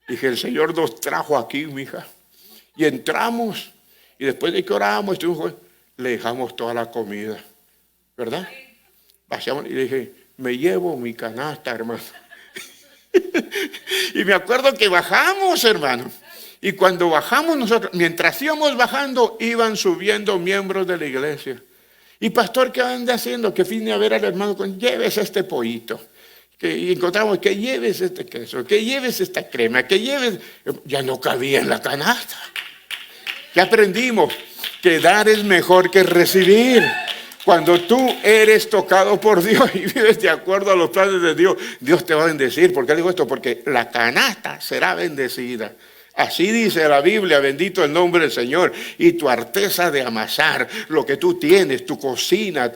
Dije, el Señor nos trajo aquí, mija. Y entramos. Y después de que oramos, le dejamos toda la comida. ¿Verdad? Vaciamos, y dije, me llevo mi canasta, hermano. Y me acuerdo que bajamos, hermano. Y cuando bajamos nosotros, mientras íbamos bajando, iban subiendo miembros de la iglesia. Y pastor, ¿qué anda haciendo? Que vine a ver al hermano, lleves este pollito. Y encontramos que lleves este queso, que lleves esta crema, que lleves... Ya no cabía en la canasta. ¿Qué aprendimos? Que dar es mejor que recibir. Cuando tú eres tocado por Dios y vives de acuerdo a los planes de Dios, Dios te va a bendecir. ¿Por qué digo esto? Porque la canasta será bendecida. Así dice la Biblia, bendito el nombre del Señor. Y tu arteza de amasar, lo que tú tienes, tu cocina,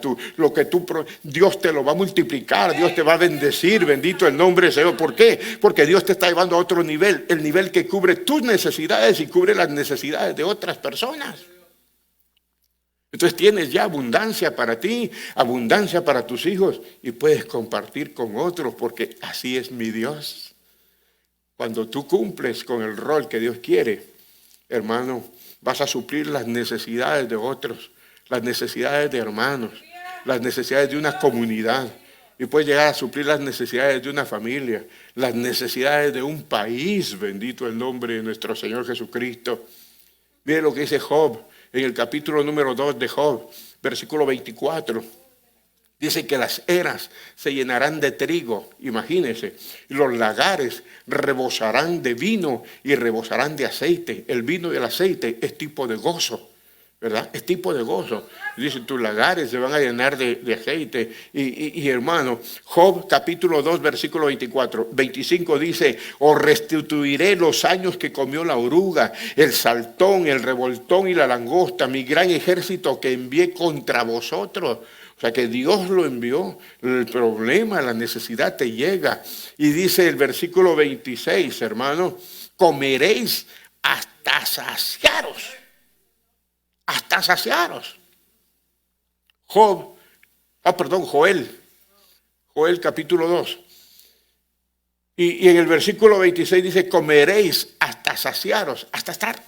Dios te lo va a multiplicar, Dios te va a bendecir, bendito el nombre del Señor. ¿Por qué? Porque Dios te está llevando a otro nivel, el nivel que cubre tus necesidades y cubre las necesidades de otras personas. Entonces tienes ya abundancia para ti, abundancia para tus hijos y puedes compartir con otros porque así es mi Dios. Cuando tú cumples con el rol que Dios quiere, hermano, vas a suplir las necesidades de otros, las necesidades de hermanos, las necesidades de una comunidad. Y puedes llegar a suplir las necesidades de una familia, las necesidades de un país, bendito el nombre de nuestro Señor Jesucristo. Mire lo que dice Job en el capítulo número 2 de Job, versículo 24. Dice que las eras se llenarán de trigo, imagínense, y los lagares rebosarán de vino y rebosarán de aceite. El vino y el aceite es tipo de gozo, ¿verdad? Es tipo de gozo. Dice, tus lagares se van a llenar de aceite. Y hermano, Job capítulo 2, versículo 25 dice, os restituiré los años que comió la oruga, el saltón, el revoltón y la langosta, mi gran ejército que envié contra vosotros. O sea que Dios lo envió, el problema, la necesidad te llega. Y dice el versículo 26, hermano, comeréis hasta saciaros. Hasta saciaros. Joel capítulo 2. Y en el versículo 26 dice, comeréis hasta saciaros, hasta estar.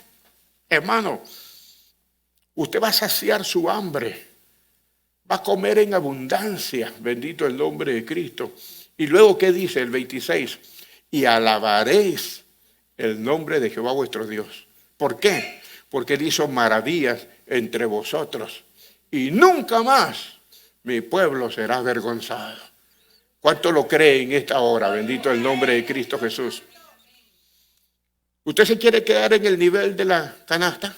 Hermano, usted va a saciar su hambre, va a comer en abundancia, bendito el nombre de Cristo. Y luego, ¿qué dice el 26? Y alabaréis el nombre de Jehová vuestro Dios. ¿Por qué? Porque Él hizo maravillas entre vosotros. Y nunca más mi pueblo será avergonzado. ¿Cuánto lo cree en esta hora? Bendito el nombre de Cristo Jesús. ¿Usted se quiere quedar en el nivel de la canasta?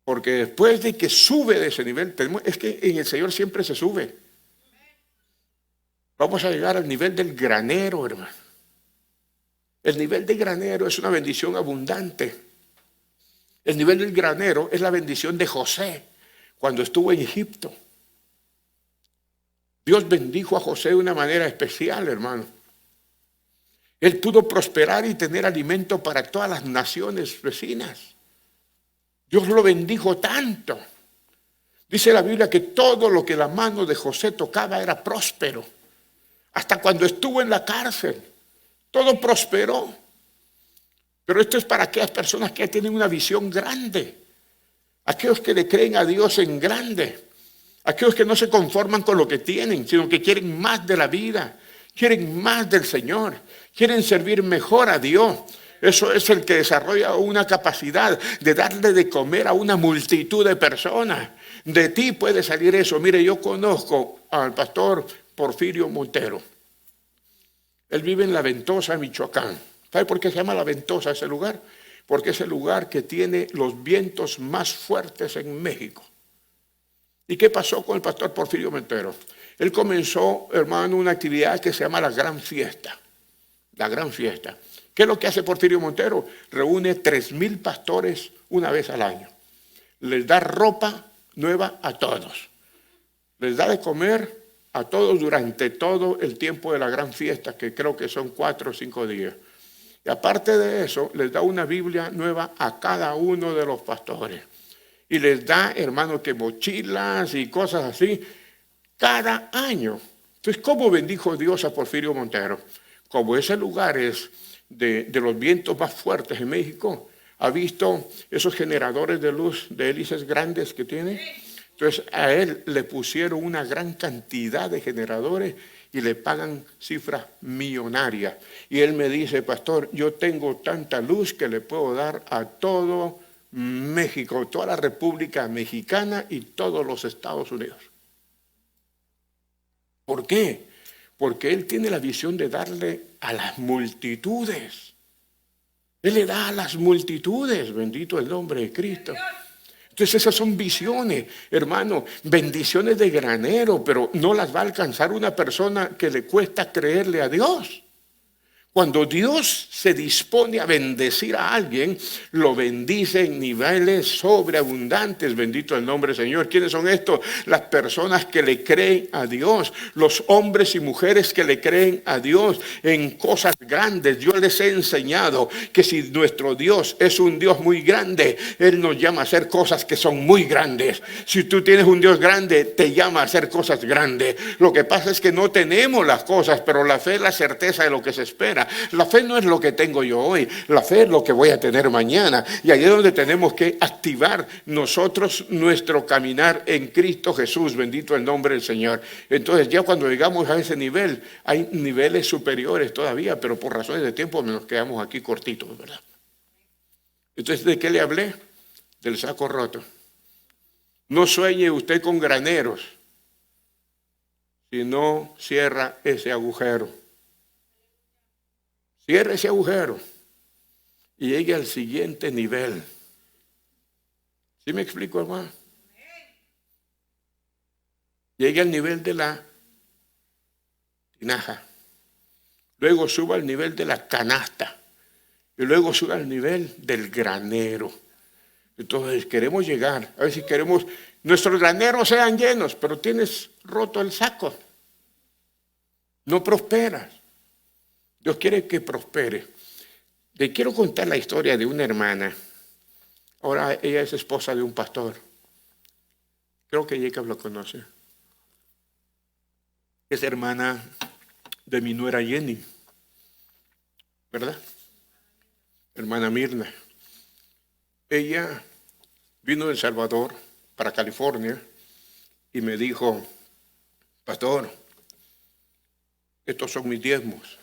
Porque después de que sube de ese nivel, es que en el Señor siempre se sube. Vamos a llegar al nivel del granero, hermano. El nivel del granero es una bendición abundante. El nivel del granero es la bendición de José cuando estuvo en Egipto. Dios bendijo a José de una manera especial, hermano. Él pudo prosperar y tener alimento para todas las naciones vecinas. Dios lo bendijo tanto. Dice la Biblia que todo lo que la mano de José tocaba era próspero. Hasta cuando estuvo en la cárcel, todo prosperó. Pero esto es para aquellas personas que tienen una visión grande. Aquellos que le creen a Dios en grande. Aquellos que no se conforman con lo que tienen, sino que quieren más de la vida, quieren más del Señor, quieren servir mejor a Dios. Eso es el que desarrolla una capacidad de darle de comer a una multitud de personas. De ti puede salir eso. Mire, yo conozco al pastor Porfirio Montero. Él vive en La Ventosa, Michoacán. ¿Sabe por qué se llama La Ventosa ese lugar? Porque es el lugar que tiene los vientos más fuertes en México. ¿Y qué pasó con el pastor Porfirio Montero? Él comenzó, hermano, una actividad que se llama la Gran Fiesta. La Gran Fiesta. ¿Qué es lo que hace Porfirio Montero? Reúne 3,000 pastores una vez al año. Les da ropa nueva a todos. Les da de comer a todos durante todo el tiempo de la Gran Fiesta, que creo que son 4 o 5 días. Y aparte de eso, les da una Biblia nueva a cada uno de los pastores. Y les da, hermano, que mochilas y cosas así cada año. Entonces, ¿cómo bendijo Dios a Porfirio Montero? Como ese lugar es de los vientos más fuertes en México, ha visto esos generadores de luz de hélices grandes que tiene. Entonces, a él le pusieron una gran cantidad de generadores y le pagan cifras millonarias. Y él me dice, pastor, yo tengo tanta luz que le puedo dar a todo México, toda la República Mexicana y todos los Estados Unidos. ¿Por qué? Porque él tiene la visión de darle a las multitudes. Él le da a las multitudes, bendito el nombre de Cristo. Entonces esas son visiones, hermano, bendiciones de granero, pero no las va a alcanzar una persona que le cuesta creerle a Dios. Cuando Dios se dispone a bendecir a alguien, lo bendice en niveles sobreabundantes. Bendito el nombre del Señor. ¿Quiénes son estos? Las personas que le creen a Dios. Los hombres y mujeres que le creen a Dios en cosas grandes. Yo les he enseñado que si nuestro Dios es un Dios muy grande, Él nos llama a hacer cosas que son muy grandes. Si tú tienes un Dios grande, te llama a hacer cosas grandes. Lo que pasa es que no tenemos las cosas, pero la fe es la certeza de lo que se espera. La fe no es lo que tengo yo hoy, la fe es lo que voy a tener mañana. Y ahí es donde tenemos que activar nosotros nuestro caminar en Cristo Jesús, bendito el nombre del Señor. Entonces ya cuando llegamos a ese nivel, hay niveles superiores todavía, pero por razones de tiempo nos quedamos aquí cortitos, ¿verdad? Entonces, ¿de qué le hablé? Del saco roto. No sueñe usted con graneros, si no cierra ese agujero. Cierre ese agujero y llegue al siguiente nivel. ¿Sí me explico, hermano? Llegue al nivel de la tinaja. Luego suba al nivel de la canasta. Y luego suba al nivel del granero. Entonces queremos llegar, a ver si queremos, nuestros graneros sean llenos, pero tienes roto el saco. No prosperas. Dios quiere que prospere. Le quiero contar la historia de una hermana. Ahora ella es esposa de un pastor. Creo que Jacob lo conoce. Es hermana de mi nuera Jenny, ¿verdad? Hermana Mirna. Ella vino de El Salvador para California y me dijo, pastor, estos son mis diezmos.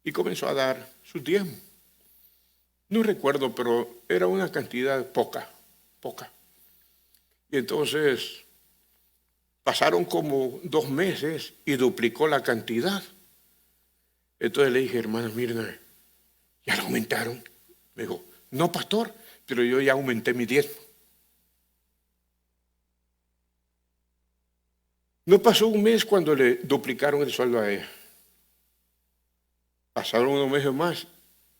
Y comenzó a dar sus diezmos. No recuerdo, pero era una cantidad poca. Y entonces pasaron como 2 meses y duplicó la cantidad. Entonces le dije, hermana Mirna, ¿ya lo aumentaron? Me dijo, no, pastor, pero yo ya aumenté mi diezmo. No pasó un mes cuando le duplicaron el sueldo a ella. Pasaron unos meses más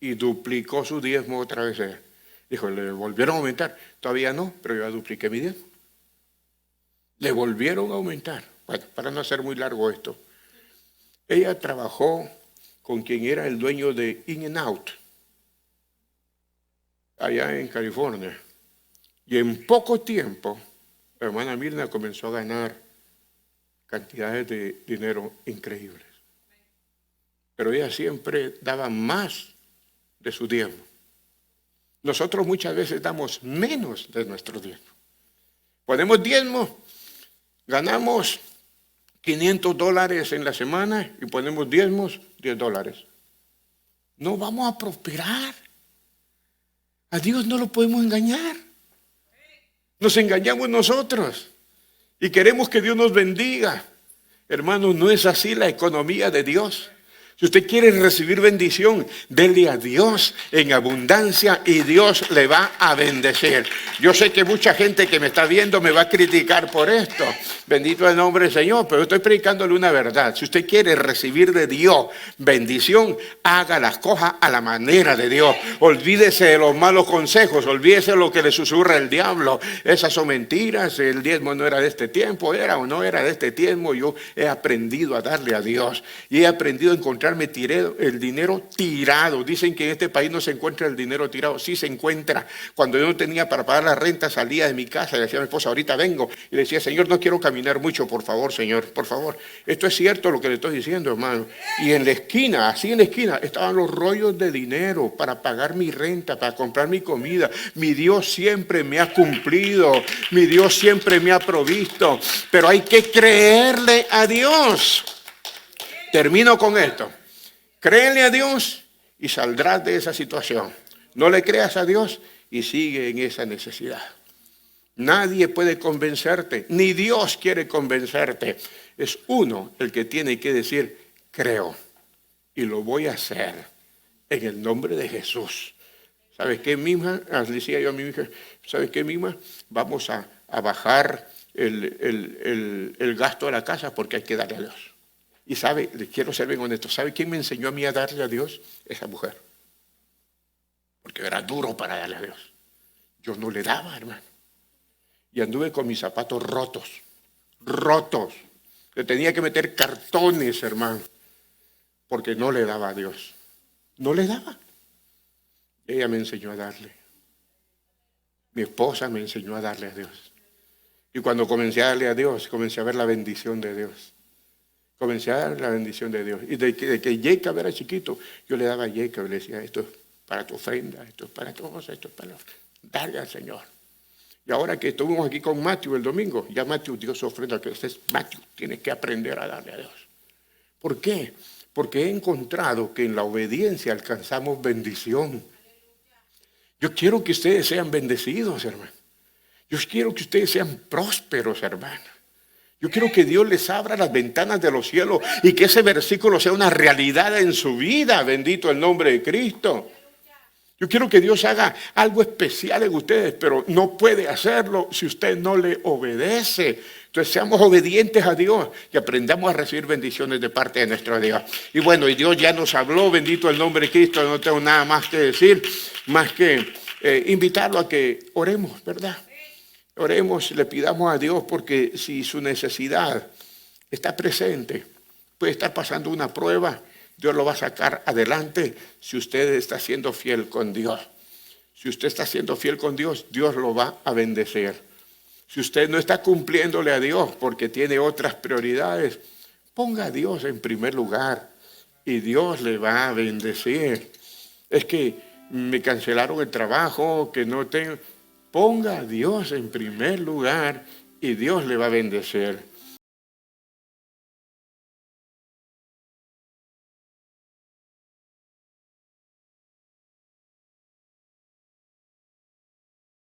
y duplicó su diezmo otra vez ella. Dijo, ¿le volvieron a aumentar? Todavía no, pero yo ya dupliqué mi diezmo. Le volvieron a aumentar. Bueno, para no hacer muy largo esto. Ella trabajó con quien era el dueño de In-N-Out, allá en California. Y en poco tiempo, la hermana Mirna comenzó a ganar cantidades de dinero increíbles. Pero ella siempre daba más de su diezmo. Nosotros muchas veces damos menos de nuestro diezmo. Ponemos diezmo, ganamos $500 en la semana y ponemos diezmos, $10. No vamos a prosperar. A Dios no lo podemos engañar. Nos engañamos nosotros y queremos que Dios nos bendiga. Hermanos, no es así la economía de Dios. Si usted quiere recibir bendición, dele a Dios en abundancia y Dios le va a bendecir. Yo sé que mucha gente que me está viendo me va a criticar por esto. Bendito el nombre del Señor, pero estoy predicándole una verdad. Si usted quiere recibir de Dios bendición, haga las cosas a la manera de Dios. Olvídese de los malos consejos, olvídese de lo que le susurra el diablo. Esas son mentiras, el diezmo no era de este tiempo, era o no era de este tiempo. Yo he aprendido a darle a Dios y he aprendido a encontrar el dinero tirado. Dicen que en este país no se encuentra el dinero tirado. Sí se encuentra. Cuando yo no tenía para pagar la renta, salía de mi casa y le decía a mi esposa, ahorita vengo. Y le decía, Señor, no quiero caminar mucho, por favor, Señor, por favor. Esto es cierto lo que le estoy diciendo, hermano. Y en la esquina, así en la esquina, estaban los rollos de dinero para pagar mi renta, para comprar mi comida. Mi Dios siempre me ha cumplido. Mi Dios siempre me ha provisto. Pero hay que creerle a Dios. Termino con esto. Créele a Dios y saldrás de esa situación. No le creas a Dios y sigue en esa necesidad. Nadie puede convencerte, ni Dios quiere convencerte. Es uno el que tiene que decir, creo y lo voy a hacer en el nombre de Jesús. ¿Sabes qué, Mima? Decía yo a mi hija, ¿sabes qué, Mima? Vamos a bajar el gasto de la casa porque hay que darle a Dios. Y sabe, le quiero ser bien honesto, ¿sabe quién me enseñó a mí a darle a Dios? Esa mujer. Porque era duro para darle a Dios. Yo no le daba, hermano. Y anduve con mis zapatos rotos. Le tenía que meter cartones, hermano. Porque no le daba a Dios. No le daba. Ella me enseñó a darle. Mi esposa me enseñó a darle a Dios. Y cuando comencé a darle a Dios, comencé a ver la bendición de Dios. Comencé a dar la bendición de Dios. Y de que Jacob era chiquito, yo le daba a Jacob y le decía, esto es para tu ofrenda, esto es para tu cosa, esto es para darle al Señor. Y ahora que estuvimos aquí con Matthew el domingo, ya Matthew dio su ofrenda, que este es Matthew, tiene que aprender a darle a Dios. ¿Por qué? Porque he encontrado que en la obediencia alcanzamos bendición. Yo quiero que ustedes sean bendecidos, hermano. Yo quiero que ustedes sean prósperos, hermano. Yo quiero que Dios les abra las ventanas de los cielos y que ese versículo sea una realidad en su vida. Bendito el nombre de Cristo. Yo quiero que Dios haga algo especial en ustedes, pero no puede hacerlo si usted no le obedece. Entonces seamos obedientes a Dios y aprendamos a recibir bendiciones de parte de nuestro Dios. Y bueno, y Dios ya nos habló, bendito el nombre de Cristo. No tengo nada más que decir, más que invitarlo a que oremos, ¿verdad? Oremos, le pidamos a Dios, porque si su necesidad está presente, puede estar pasando una prueba, Dios lo va a sacar adelante si usted está siendo fiel con Dios. Si usted está siendo fiel con Dios, Dios lo va a bendecir. Si usted no está cumpliéndole a Dios porque tiene otras prioridades, ponga a Dios en primer lugar y Dios le va a bendecir. Es que me cancelaron el trabajo, que no tengo. Ponga a Dios en primer lugar y Dios le va a bendecir.